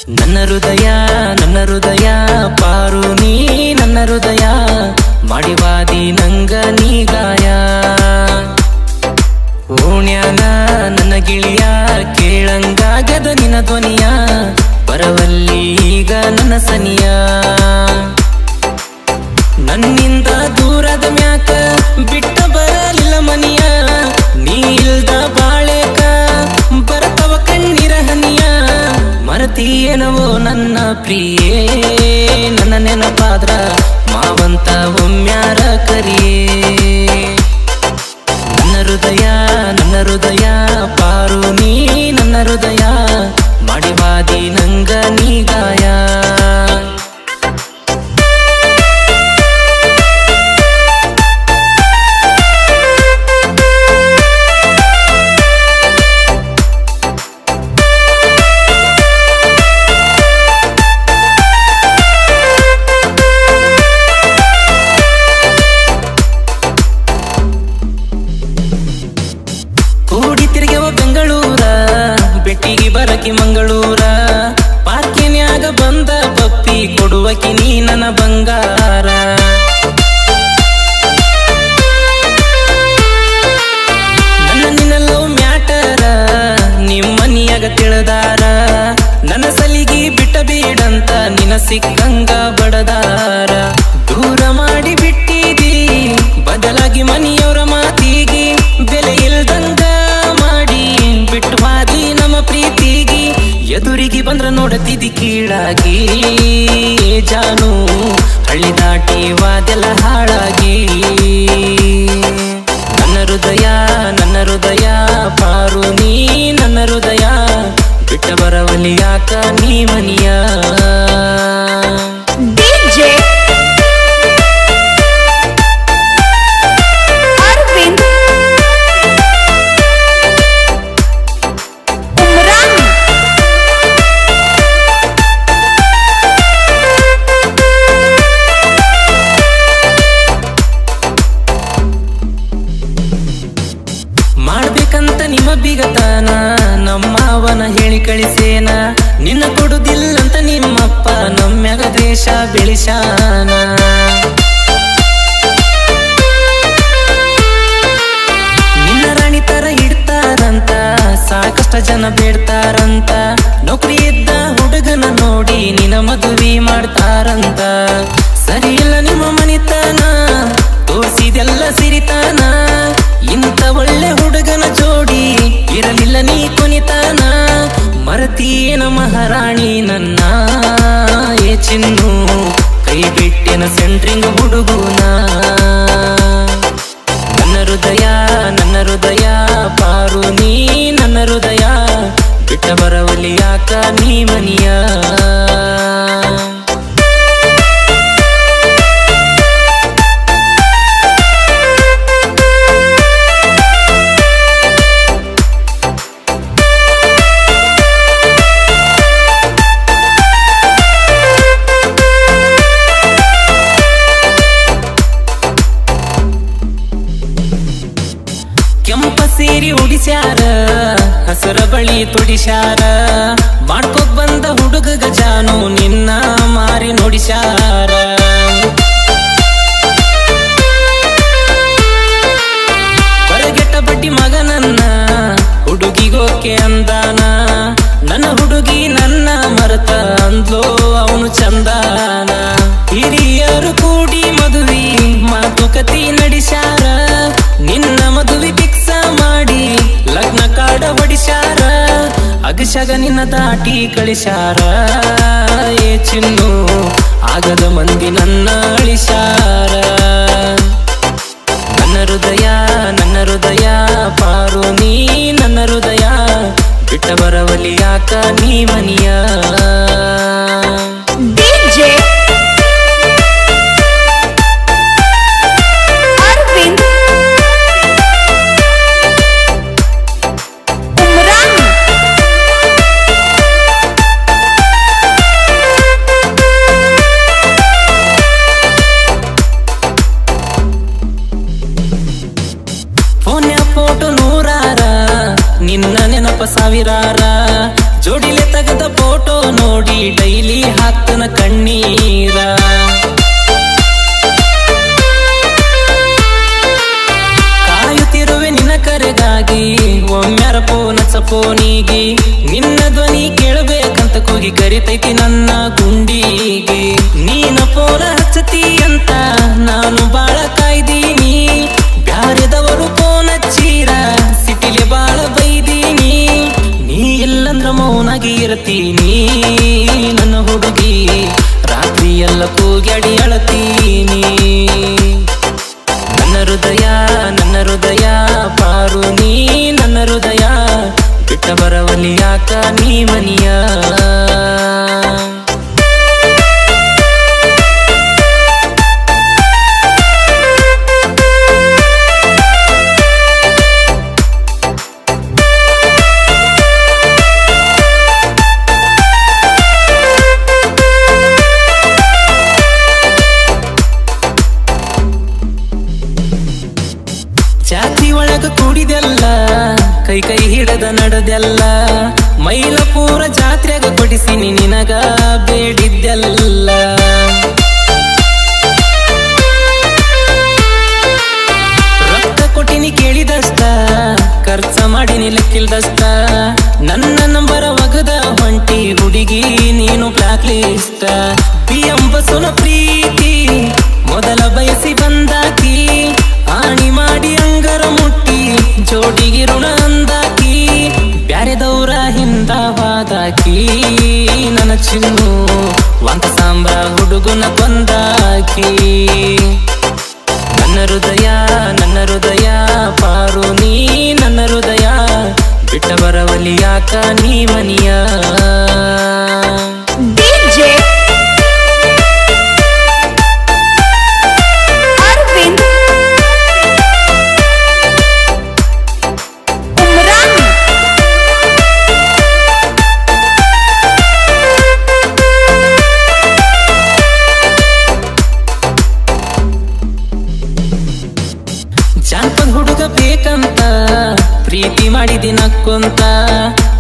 ನನ್ನ ಹೃದಯ ಪಾರು ನೀ ನನ್ನ ಹೃದಯ ಮಾಡಿವಾದಿ ನಂಗ ನೀಗಾಯ ಓಣ್ಯಾನ ನನ್ನ ಗಿಳಿಯ ಕೇಳಂಗಾಗದ ನಿನ್ನ ಧ್ವನಿಯ ಬರವಲ್ಲಿ ಈಗ ನನ್ನ ಸನಿಯ ನನ್ನಿಂದ ದೂರದ ಮ್ಯಾಕ ಬಿಟ್ಟ ಬರಲಿಲ್ಲ ಮನಿಯ ನೀ ಇಲ್ದ ಬಾಳೆಕ ಬರತವ ಕಣ್ಣೀರ ಹನಿಯ ಮರತೀಯನವೋ ನನ್ನ ಪ್ರಿಯೇ ನನ್ನ ನೆನಪಾದ್ರ ಮಾವಂತ ಒಮ್ಮ್ಯಾರ ಕರಿಯೇ ನನ್ನ ಹೃದಯ ಪಾರು ನೀ ನನ್ನ ಹೃದಯ ಮಾಡಿವಾದಿ ನಂಗ ನೀಗಾಯ ಬೆಟ್ಟಿಗೆ ಬರಕಿ ಮಂಗಳೂರ ಪಾರ್ಕಿನ್ಯಾಗ ಬಂದ ಪಪ್ಪಿ ಕೊಡುವಕಿ ನೀ ನನ್ನ ಬಂಗಾರ ನನ್ನ ನಿನ್ನಲ್ಲೋ ಮ್ಯಾಟರ ನಿಮ್ಮನಿಯಾಗ ತಿಳಿದಾರ ನನ್ನ ಸಲಿಗಿ ಬಿಟ್ಟ ಬೇಡಂತ ನಿನ್ನ ಸಿಕ್ಕಂಗ ಬಡದಾರ ದೂರ ಮಾಡಿ ಬಿಟ್ಟಿದಿ ಬದಲಾಗಿ ಮನಿಯವರ ಮಾತಿಗೆ ಬೆಲೆ ಇಲ್ದಂಗ ಮಾಡಿ ಬಿಟ್ಟು ಬಾದಿ ನಮ್ಮ ಪ್ರೀತಿಗಿ ಎದುರಿಗೆ ಬಂದ್ರ ನೋಡತಿದಿ ಕೀಳಾಗಿ ಜಾನು ಹಳ್ಳಿ ದಾಟಿ ವಾದೆಲ್ಲ ಹಾಳಾಗಿ ನನ್ನ ಹೃದಯ ಪಾರು ನೀ ನನ್ನ ಹೃದಯ ಬಿಟ್ಟ ಬರವಲ್ಲಿ ಯಾಕ ನೀ ಮನಿಯ ಮಾಡ್ಬೇಕಂತ ನಿಮ್ಮ ಬಿಗತಾನ ನಮ್ಮವನ ಹೇಳಿ ಕಳಿಸೇನ ನಿನ್ನ ಕೊಡುದಿಲ್ಲಂತ ನಿಮ್ಮಪ್ಪ ನಮ್ಮ್ಯಾಗ ದ್ವೇಷ ಬೆಳಿಸಾನ ನಿನ್ನ ರಾಣಿ ತರ ಇಡ್ತಾರಂತ ಸಾಕಷ್ಟ ಜನ ಬೇಡ್ತಾರಂತ ನೌಕರಿ ಇದ್ದ ಹುಡುಗನ ನೋಡಿ ನಿನ್ನ ಮದುವೆ ಮಾಡ್ತಾರಂತ ಸರಿ ಇಲ್ಲ ನಿಮ್ಮ ಮನಿತನ ತೋರಿಸಿದೆಲ್ಲ ಸಿರಿತಾನ ಇಂಥ ಒಳ್ಳೆ ಹುಡುಗನ ಜೋಡಿ ಇರಲಿಲ್ಲ ನೀ ಕೊನಿತಾನ ಮರತೀನ ಮಹಾರಾಣಿ ನನ್ನ ಏ ಚಿನ್ನು ಕೈ ಬಿಟ್ಟಿನ ಸೆಂಟ್ರಿಂಗ್ ಹುಡುಗುನ ನನ್ನ ಹೃದಯ ಪಾರು ನೀ ನನ್ನ ಹೃದಯ ಬಿಟ್ಟ ಬರವಲ್ಲಿ ಯಾಕ ನೀ ಮನಿಯ ಕೆಂಪ ಸೀರಿ ಉಡಿಸ್ಯಾರ ಹಸರ ಬಳಿ ತುಡಿಸ್ಯಾರ ಮಾಡ್ಕೋಕ್ ಬಂದ ಹುಡುಗ ಗಜಾನು ನಿನ್ನ ಮಾರಿ ನುಡಿಸ್ಯಾರ ಬರಗೆಟ್ಟ ಬಡ್ಡಿ ಮಗನನ್ನ ಹುಡುಗಿಗೋಕೆ ಅಂದಾನ ನನ್ನ ಹುಡುಗಿ ನನ್ನ ಮರತ ಅಂದ್ಲೋ ಅವನು ಚಂದಾನ ಹಿರಿಯರು ಕೂಡಿ ಮದುವೆ ಮಾತುಕತೆ ನಡೆಸ್ಯಾರ ನಿನ್ನ ಮದುವೆ ಫಿಕ್ಸ ಮಾಡಿ ಲಗ್ನ ಕಾಡ ಹೊಡಿಸ್ಯಾರ ಅಗಶಗ ನಿನ್ನ ದಾಟಿ ಕಳಿಸ್ಯಾರ ಏ ಚಿನ್ನು ಆಗದ ಮಂದಿ ನನ್ನ ಅಳಿಸ್ಯಾರ ನನ್ನ ಹೃದಯ ಪಾರು ನೀ ನನ್ನ ಹೃದಯ ಬಿಟ್ಟ ಬರವಲ್ಲಿ ಯಾಕ ನೀ ಮನಿಯ ಫೋಟೋ ನೂರಾರ ನಿನ್ನ ನೆನಪ ಸಾವಿರಾರ ಜೋಡಿಲೆ ತಗದ ಫೋಟೋ ನೋಡಿ ಡೈಲಿ ಹಾಕ್ತನ ಕಣ್ಣೀರ. ಕಾಯುತ್ತಿರುವೆ ನಿನ್ನ ಕರೆಗಾಗಿ ಒಮ್ಮ್ಯಾರ ಫೋನ್ ಹಚ್ಚ ಫೋನಿಗೆ. ನಿನ್ನ ಧ್ವನಿ ಕೇಳಬೇಕಂತ ಕೂಗಿ ಕರಿತೈತಿ ನನ್ನ ಗುಂಡಿಗೆ. ನೀನ ಫೋನ ಹಚ್ಚತಿ ಅಂತ ನಾನು ಬಾಳ ಕಾಯ್ದೀನಿ. ಬ್ಯಾರೆದವರು ಫೋನ್ ಹಚ್ಚೀರ ಸಿಟಿಲೆ ಬಾಳ ಬೈದೀನಿ. ನೀ ಇಲ್ಲಂದ್ರ ಮೌನಾಗಿ ಇರ್ತೀನಿ ನನ್ನ ಹುಡುಗಿ. ರಾತ್ರಿ ಎಲ್ಲ ಕೂಗ್ಯಾಡಿ ಅಳತೀನಿ. ನನ್ನ ಹೃದಯ ಪಾರು ನೀ ನನ್ನ ಹೃದಯ. ಬಿಟ್ಟ ಬರವಲ್ಲಿ ಯಾಕ ನೀ ಮನಿಯ. ಜಾತಿ ಒಳಗ ಕೂಡಿದೆಲ್ಲ ಕೈ ಕೈ ಹಿಡದ ನಡೆದೆಲ್ಲ. ಮೈಲಪುರ ಜಾತ್ರೆಗ ಕೊಡಿಸಿನಿ ನಿನಗ ಬೇಡಿದ್ದೆಲ್ಲ. ರೊಕ್ಕ ಕೊಟ್ಟಿನಿ ಕೇಳಿದಷ್ಟ ಖರ್ಚ ಮಾಡಿನಿ ಲೆಕ್ಕಿಲ್ದಷ್ಟ. ನನ್ನ ನಂಬರ ಒಗದ ಹೊಂಟಿ ಹುಡುಗಿ ನೀನು ಬ್ಲಾಕ್ ಲಿಸ್ಟ್. ಬಿಯಂಬಸುನ ಪ್ರೀತಿ ಮೊದಲ ಬಯಸಿ ಬಂದಾಕಿ. ಆಣಿ ಮಾಡಿ ಅಂಗರ ಮುಟ್ಟಿ ಜೋಡಿಗೆ ಋಣ ಅಂದಾಕಿ. ಬ್ಯಾರೆದವ್ರ ಹಿಂದವಾದಾಕಿ ನನ್ನ ಚಿನ್ನು. ವಂತ ಸಾಂಬ್ರ ಹುಡುಗನ ಕೊಂದಾಕಿ. ನನ್ನ ಹೃದಯ ಪಾರು ನೀ ನನ್ನ ಹೃದಯ. ಬಿಟ್ಟ ಬರವಲ್ಲಿ ಯಾಕ ನೀ ಮನಿಯ. ಜಾನ್ಪದ ಹುಡುಗ ಬೇಕಂತ ಪ್ರೀತಿ ಮಾಡಿದಿ ನಕ್ಕೊಂತ.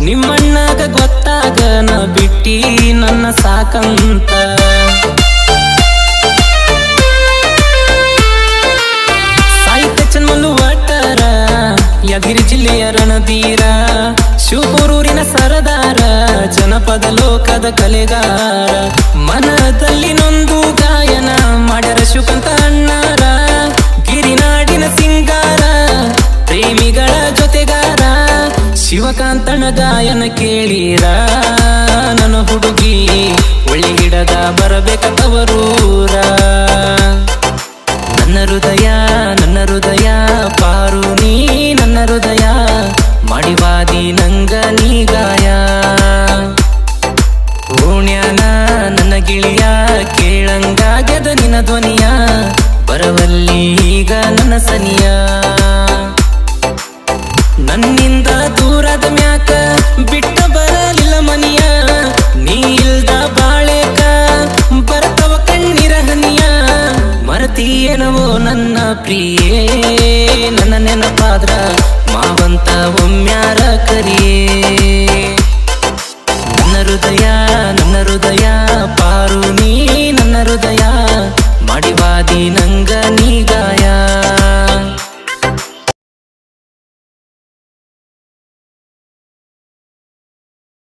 ನಿಮ್ಮಣ್ಣಗ ಗೊತ್ತಾಗ ನ ಬಿಟ್ಟಿ ನನ್ನ ಸಾಕಂತ. ಸಾಹಿತ್ಯ ಚನ್ಮಲ್ಲು ವಟ್ಟರ ಯಾದಗಿರಿ ಜಿಲ್ಲೆಯ ರಣಧೀರ. ಶಿವಪುರೂರಿನ ಸರದಾರ ಜನಪದ ಲೋಕದ ಕಲೆಗಾರ. ಮನದಲ್ಲಿ ನೊಂದು ಗಾಯನ ಮಾಡ್ಯಾರ ಶಿವಕಂತ ಅಣ್ಣಾರ. ಗಿರಿನಾಡಿನ ಸಿಂಗಾರ ಪ್ರೇಮಿಗಳ ಜೊತೆಗಾರ. ಶಿವಕಾಂತನ ಗಾಯನ ಕೇಳಿರ ನನ್ನ ಹುಡುಗಿ. ಒಳ್ಳಿ ಹಿಡದ ಬರಬೇಕವರೂರ. ನನ್ನ ಹೃದಯ ಪಾರು ನೀ ನನ್ನ ಹೃದಯ. ಮಾಡಿವಾದಿ ನಂಗ ನೀ ಗಾಯ. ಓಣ್ಯಾನ ನನ್ನ ಗಿಳಿಯ ಕೇಳಂಗಾಗ್ಯದ ನಿನ್ನ ಧ್ವನಿಯ. ಬರವಲ್ಲಿ ಈಗ ನನ್ನ ಸನಿಯ. ನನ್ನಿಂದ ದೂರದ ಮ್ಯಾಕ ಬಿಟ್ಟ ಬರಲಿಲ್ಲ ಮನಿಯ. ನೀ ಇಲ್ದ ಬಾಳೆಕ ಬರ್ತವ ಕಣ್ಣೀರ ಹನಿಯ. ಮರತೀಯನವೋ ನನ್ನ ಪ್ರಿಯ.